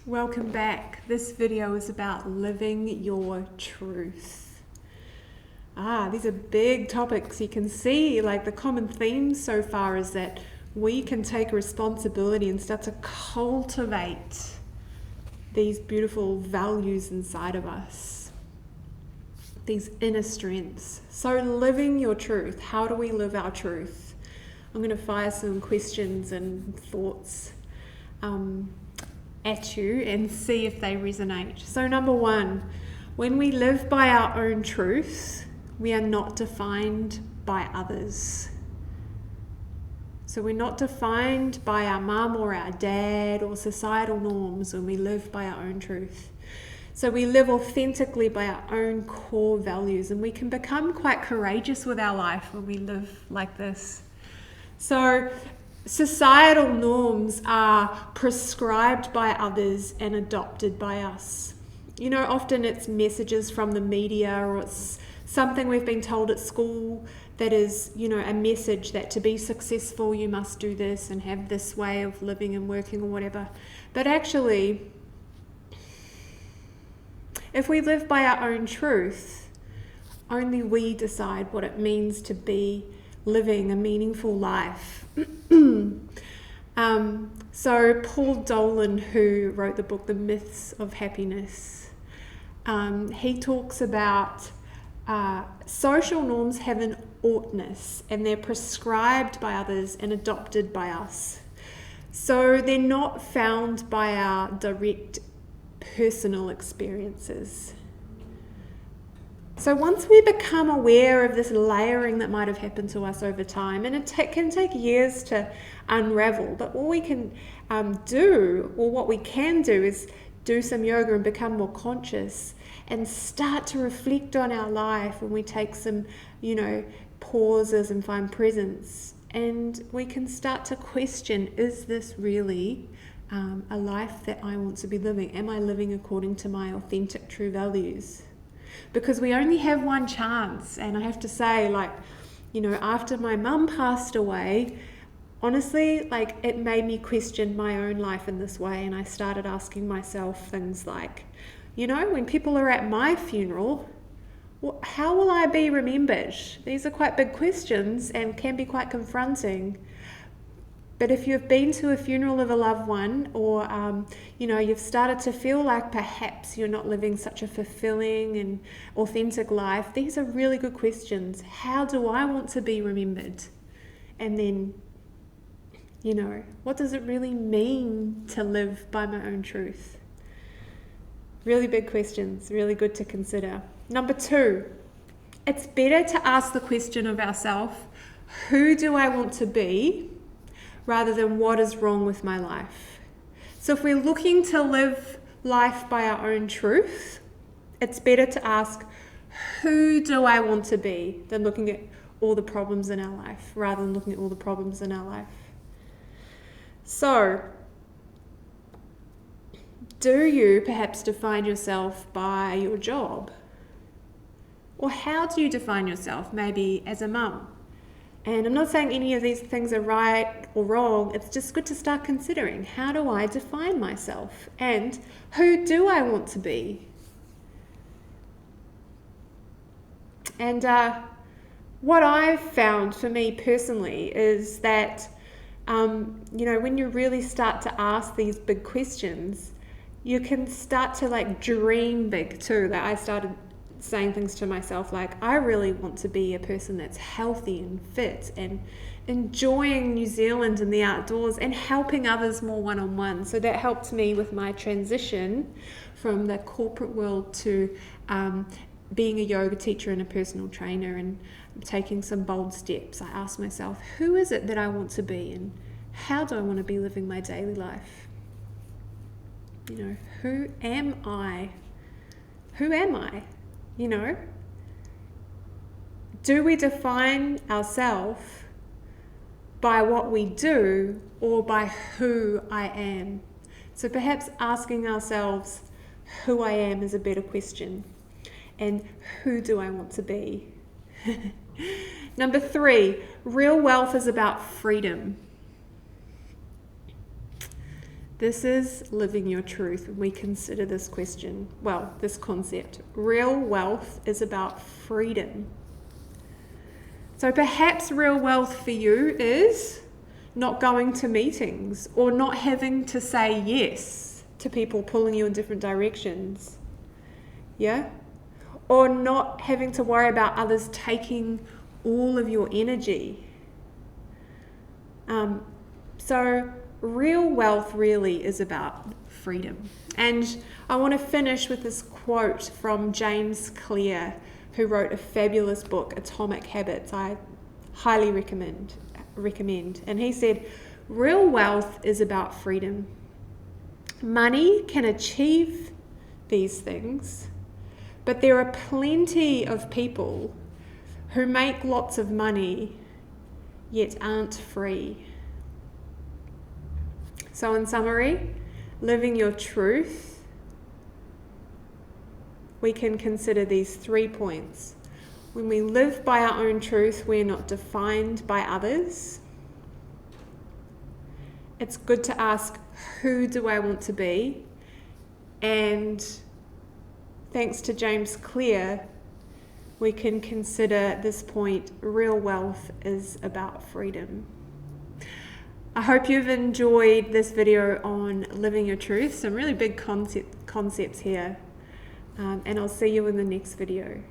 Welcome back. This video is about living your truth. These are big topics. You can see like the common theme so far is that we can take responsibility and start to cultivate these beautiful values inside of us, these inner strengths. So living your truth, how do we live our truth? I'm going to fire some questions and thoughts at you and see if they resonate. So number one, when we live by our own truth, we are not defined by others. So we're not defined by our mum or our dad or societal norms when we live by our own truth. So we live authentically by our own core values, and we can become quite courageous with our life when we live like this. So societal norms are prescribed by others and adopted by us. You know, often it's messages from the media, or it's something we've been told at school that is, you know, a message that to be successful you must do this and have this way of living and working or whatever. But actually, if we live by our own truth, only we decide what it means to be living a meaningful life. So Paul Dolan, who wrote the book The Myths of Happiness, he talks about social norms have an oughtness, and they're prescribed by others and adopted by us. So they're not found by our direct personal experiences. So once we become aware of this layering that might have happened to us over time, and it can take years to unravel, but what we can what we can do is do some yoga and become more conscious and start to reflect on our life when we take some, pauses and find presence. And we can start to question, is this really a life that I want to be living? Am I living according to my authentic, true values? Because we only have one chance. And I have to say, after my mum passed away, honestly, it made me question my own life in this way. And I started asking myself things like, when people are at my funeral, how will I be remembered? These are quite big questions and can be quite confronting. But if you've been to a funeral of a loved one, or you've started to feel like perhaps you're not living such a fulfilling and authentic life, these are really good questions. How do I want to be remembered? And then, what does it really mean to live by my own truth? Really big questions, really good to consider. Number two, it's better to ask the question of ourselves, who do I want to be, rather than what is wrong with my life. So if we're looking to live life by our own truth, it's better to ask, who do I want to be, than looking at all the problems in our life, rather than looking at all the problems in our life. So, do you perhaps define yourself by your job? Or how do you define yourself, maybe as a mum? And I'm not saying any of these things are right or wrong. It's just good to start considering, how do I define myself? And who do I want to be? And what I've found for me personally is that, when you really start to ask these big questions, you can start to dream big too. I started saying things to myself like, I really want to be a person that's healthy and fit and enjoying New Zealand and the outdoors and helping others more one-on-one. So that helped me with my transition from the corporate world to being a yoga teacher and a personal trainer, and taking some bold steps. I asked myself, who is it that I want to be, and how do I want to be living my daily life? Who am I? Who am I? Do we define ourselves by what we do or by who I am? So perhaps asking ourselves who I am is a better question. And who do I want to be? Number three, real wealth is about freedom. This is living your truth when we consider this question, well, this concept. Real wealth is about freedom. So perhaps real wealth for you is not going to meetings or not having to say yes to people pulling you in different directions. Yeah? Or not having to worry about others taking all of your energy. So real wealth really is about freedom. And I want to finish with this quote from James Clear, who wrote a fabulous book, Atomic Habits. I highly recommend. And he said, real wealth is about freedom. Money can achieve these things, but there are plenty of people who make lots of money yet aren't free. So in summary, living your truth, we can consider these 3 points. When we live by our own truth, we're not defined by others. It's good to ask, who do I want to be? And thanks to James Clear, we can consider this point, real wealth is about freedom. I hope you've enjoyed this video on living your truth. Some really big concepts here. And I'll see you in the next video.